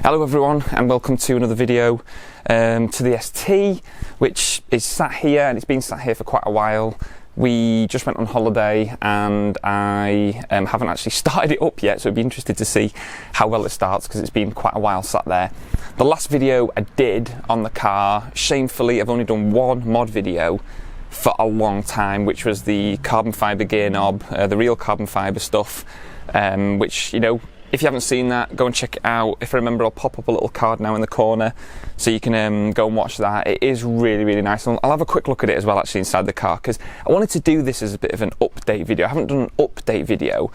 Hello everyone and welcome to another video to the ST, which is sat here, and it's been sat here for quite a while. We just went on holiday and I haven't actually started it up yet, so I'd be interested to see how well it starts because it's been quite a while sat there. The last video I did on the car, shamefully I've only done one mod video for a long time, which was the carbon fibre gear knob, the real carbon fibre stuff, which, you know, if you haven't seen that, go and check it out. If I remember, I'll pop up a little card now in the corner so you can go and watch that. It is really, really nice. And I'll have a quick look at it as well, actually, inside the car, because I wanted to do this as a bit of an update video. I haven't done an update video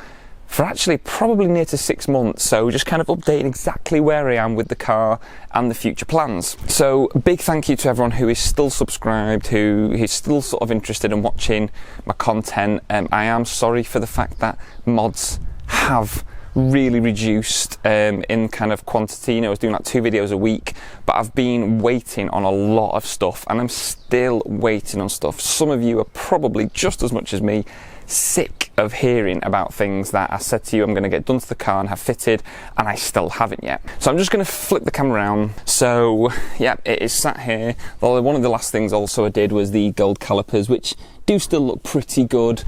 for actually probably near to 6 months, so just kind of updating exactly where I am with the car and the future plans. So big thank you to everyone who is still subscribed, who is still sort of interested in watching my content. I am sorry for the fact that mods have really reduced in kind of quantity. You know, I was doing like 2 videos a week, but I've been waiting on a lot of stuff, and I'm still waiting on stuff. Some of you are probably just as much as me sick of hearing about things that I said to you I'm going to get done to the car and have fitted, and I still haven't yet. So I'm just going to flip the camera around. So yeah, it is sat here. Well, one of the last things also I did was the gold calipers, which do still look pretty good.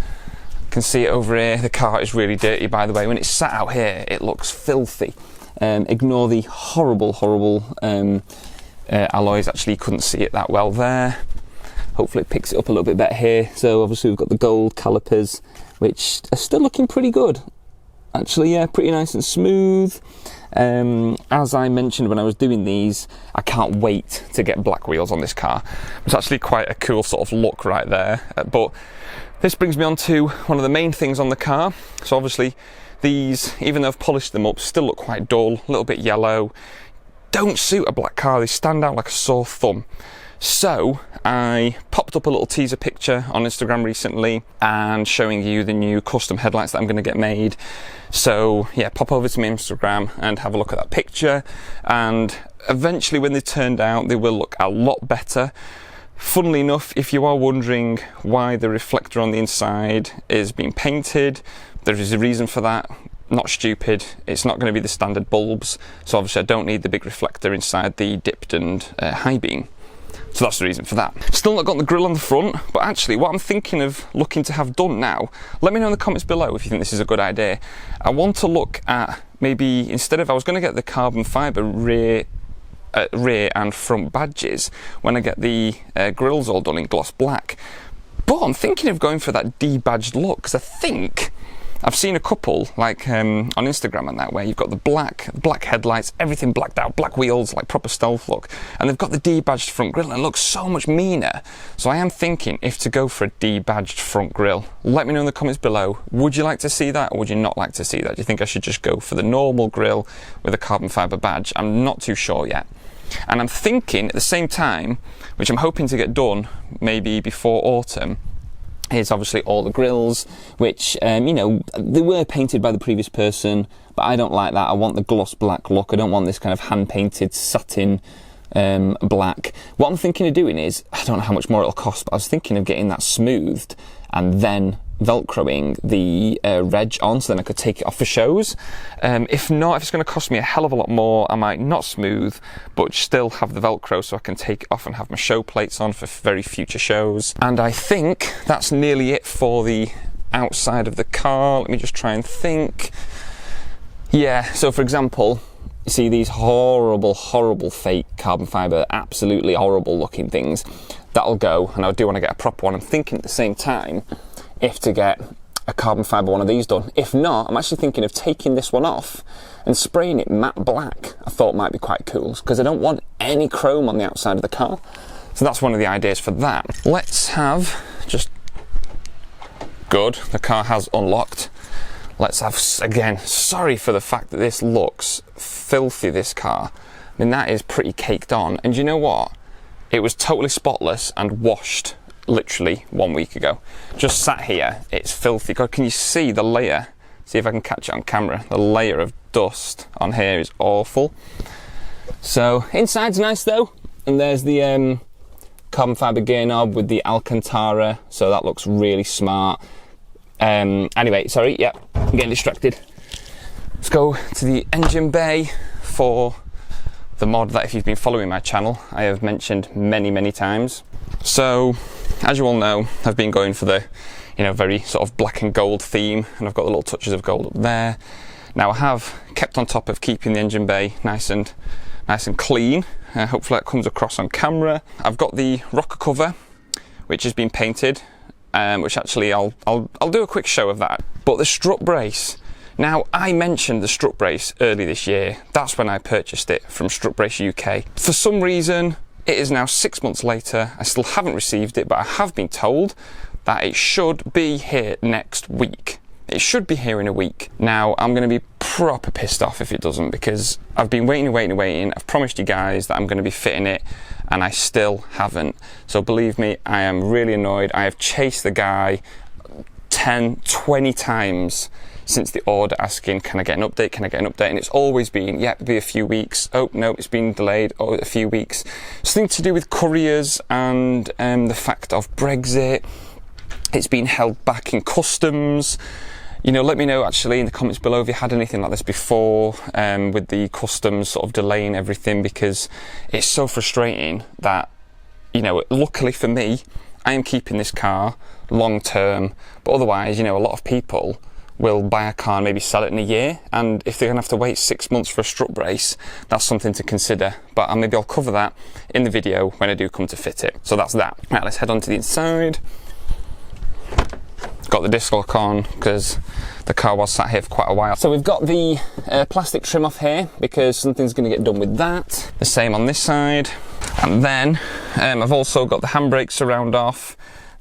Can see it over here. The car is really dirty, by the way. When it's sat out here, it looks filthy. Ignore the horrible alloys. Actually, you couldn't see it that well there. Hopefully it picks it up a little bit better here. So obviously we've got the gold calipers, which are still looking pretty good. Actually, yeah, pretty nice and smooth. As I mentioned when I was doing these, I can't wait to get black wheels on this car. It's actually quite a cool sort of look right there. But this brings me on to one of the main things on the car. So obviously these, even though I've polished them up, still look quite dull, a little bit yellow. Don't suit a black car, they stand out like a sore thumb. So I popped up a little teaser picture on Instagram recently and showing you the new custom headlights that I'm going to get made. So yeah, pop over to my Instagram and have a look at that picture, and eventually when they turned out they will look a lot better. Funnily enough, if you are wondering why the reflector on the inside is being painted, there is a reason for that. Not stupid, it's not going to be the standard bulbs, so obviously I don't need the big reflector inside the dipped and high beam. So that's the reason for that. Still not got the grille on the front, but actually what I'm thinking of looking to have done now, let me know in the comments below if you think this is a good idea. I want to look at maybe, instead of, I was going to get the carbon fibre rear and front badges when I get the grills all done in gloss black, but I'm thinking of going for that debadged look, because I think I've seen a couple like on Instagram and that, where you've got the black headlights, everything blacked out, black wheels, like proper stealth look, and they've got the debadged front grille and it looks so much meaner. So I am thinking if to go for a debadged front grille. Let me know in the comments below, would you like to see that or would you not like to see that? Do you think I should just go for the normal grille with a carbon fibre badge? I'm not too sure yet. And I'm thinking at the same time, which I'm hoping to get done maybe before autumn, is obviously all the grills, which you know, they were painted by the previous person, but I don't like that. I want the gloss black look. I don't want this kind of hand painted satin black. What I'm thinking of doing is, I don't know how much more it'll cost, but I was thinking of getting that smoothed and then velcroing the reg on, so then I could take it off for shows. If not, if it's going to cost me a hell of a lot more, I might not smooth but still have the velcro so I can take it off and have my show plates on for very future shows. And I think that's nearly it for the outside of the car. Let me just try and think. Yeah, so for example, you see these horrible fake carbon fibre, absolutely horrible looking things. That'll go, and I do want to get a proper one. I'm thinking at the same time if to get a carbon fibre one of these done. If not, I'm actually thinking of taking this one off and spraying it matte black. I thought might be quite cool, because I don't want any chrome on the outside of the car. So that's one of the ideas for that. Let's have just, good, the car has unlocked. Let's have, again, sorry for the fact that this looks filthy, this car. I mean, that is pretty caked on. And you know what? It was totally spotless and washed literally 1 week ago. Just sat here, it's filthy. God, can you see the layer? See if I can catch it on camera. The layer of dust on here is awful. So inside's nice though, and there's the carbon fibre gear knob with the Alcantara, so that looks really smart. Anyway, sorry, yeah, I'm getting distracted. Let's go to the engine bay for the mod that, if you've been following my channel, I have mentioned many times. So, as you all know, I've been going for the, very sort of black and gold theme, and I've got the little touches of gold up there. Now, I have kept on top of keeping the engine bay nice and clean. Hopefully that comes across on camera. I've got the rocker cover, which has been painted, which actually I'll do a quick show of that. But the strut brace. Now, I mentioned the strut brace early this year. That's when I purchased it from Strut Brace UK. For some reason, it is now 6 months later. I still haven't received it, but I have been told that it should be here next week. It should be here in a week. Now, I'm going to be proper pissed off if it doesn't, because I've been waiting. I've promised you guys that I'm going to be fitting it, and I still haven't. So believe me, I am really annoyed. I have chased the guy 10, 20 times since the order, asking, can I get an update? Can I get an update? And it's always been, yeah, it'll be a few weeks. Oh, no, it's been delayed. Oh, a few weeks. Something to do with couriers and the fact of Brexit. It's been held back in customs. Let me know actually in the comments below if you had anything like this before, with the customs sort of delaying everything, because it's so frustrating that, luckily for me, I am keeping this car long term, but otherwise, a lot of people will buy a car and maybe sell it in a year, and if they're going to have to wait 6 months for a strut brace, that's something to consider. But maybe I'll cover that in the video when I do come to fit it. So that's that. Right, let's head on to the inside. Got the disc lock on because the car was sat here for quite a while. So we've got the plastic trim off here because something's going to get done with that. The same on this side. And then I've also got the handbrake surround off.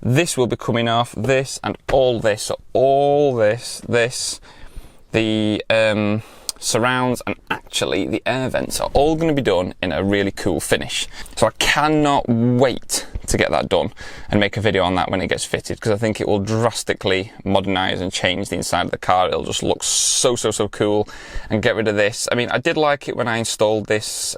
This will be coming off, this and all this. So all this, the surrounds and actually the air vents are all going to be done in a really cool finish. So I cannot wait to get that done and make a video on that when it gets fitted, because I think it will drastically modernise and change the inside of the car. It'll just look so cool, and get rid of this. I mean, I did like it when I installed this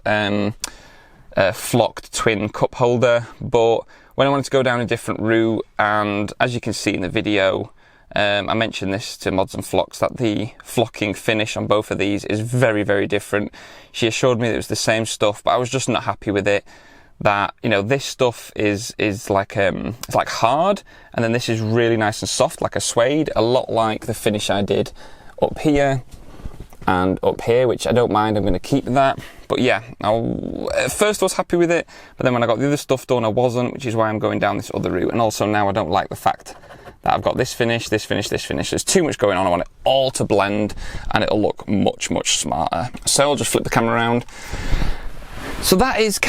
flocked twin cup holder, but when I wanted to go down a different route, and as you can see in the video, I mentioned this to Mods and Flocks, that the flocking finish on both of these is very different. She assured me that it was the same stuff, but I was just not happy with it. That, this stuff is like it's like hard, and then this is really nice and soft, like a suede, a lot like the finish I did up here and up here, which I don't mind. I'm going to keep that. But yeah, at first I was happy with it, but then when I got the other stuff done, I wasn't, which is why I'm going down this other route. And also now I don't like the fact that I've got this finish. There's too much going on. I want it all to blend, and it'll look much smarter. So I'll just flip the camera around. So that is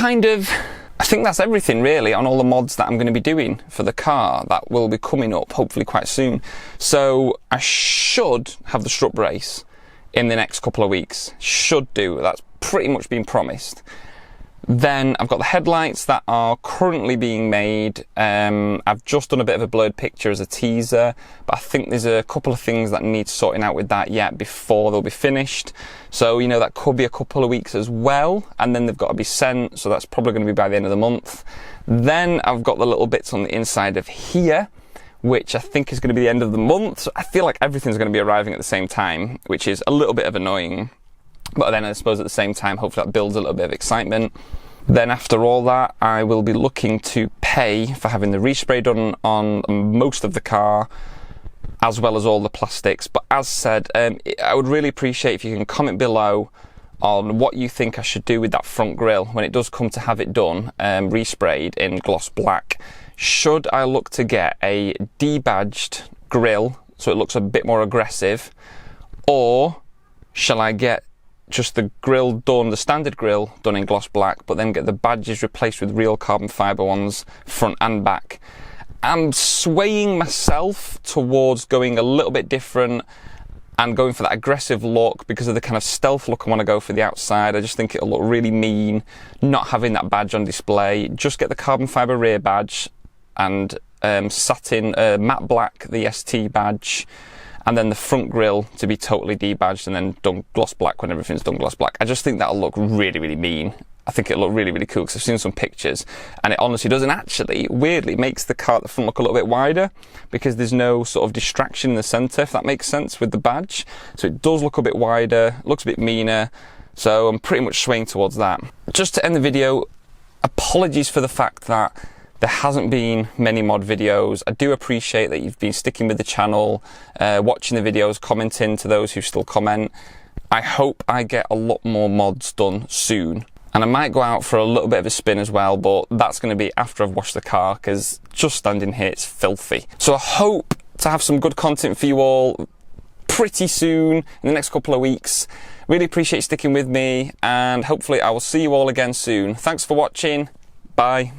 I think that's everything really on all the mods that I'm going to be doing for the car that will be coming up hopefully quite soon. So I should have the strut brace in the next couple of weeks. Should do. That's pretty much been promised. Then I've got the headlights that are currently being made. I've just done a bit of a blurred picture as a teaser, but I think there's a couple of things that need sorting out with that yet before they'll be finished. So, that could be a couple of weeks as well, and then they've got to be sent, so that's probably going to be by the end of the month. Then I've got the little bits on the inside of here, which I think is going to be the end of the month. So I feel like everything's going to be arriving at the same time, which is a little bit of annoying. But then I suppose at the same time, hopefully that builds a little bit of excitement. Then after all that, I will be looking to pay for having the respray done on most of the car, as well as all the plastics. But as said, I would really appreciate if you can comment below on what you think I should do with that front grille when it does come to have it done, resprayed in gloss black. Should I look to get a debadged grille so it looks a bit more aggressive, or shall I get just the grille done, the standard grille done in gloss black, but then get the badges replaced with real carbon fibre ones front and back? I'm swaying myself towards going a little bit different and going for that aggressive look because of the kind of stealth look I want to go for the outside. I just think it'll look really mean not having that badge on display. Just get the carbon fibre rear badge and satin matte black, the ST badge, and then the front grille to be totally debadged and then done gloss black when everything's done gloss black. I just think that'll look really mean. I think it'll look really cool because I've seen some pictures and it honestly does, and actually weirdly makes the car at the front look a little bit wider because there's no sort of distraction in the centre, if that makes sense, with the badge. So it does look a bit wider, looks a bit meaner. So I'm pretty much swaying towards that. Just to end the video, apologies for the fact that there hasn't been many mod videos. I do appreciate that you've been sticking with the channel, watching the videos, commenting to those who still comment. I hope I get a lot more mods done soon. And I might go out for a little bit of a spin as well, but that's going to be after I've washed the car, because just standing here, it's filthy. So I hope to have some good content for you all pretty soon, in the next couple of weeks. Really appreciate you sticking with me, and hopefully I will see you all again soon. Thanks for watching. Bye.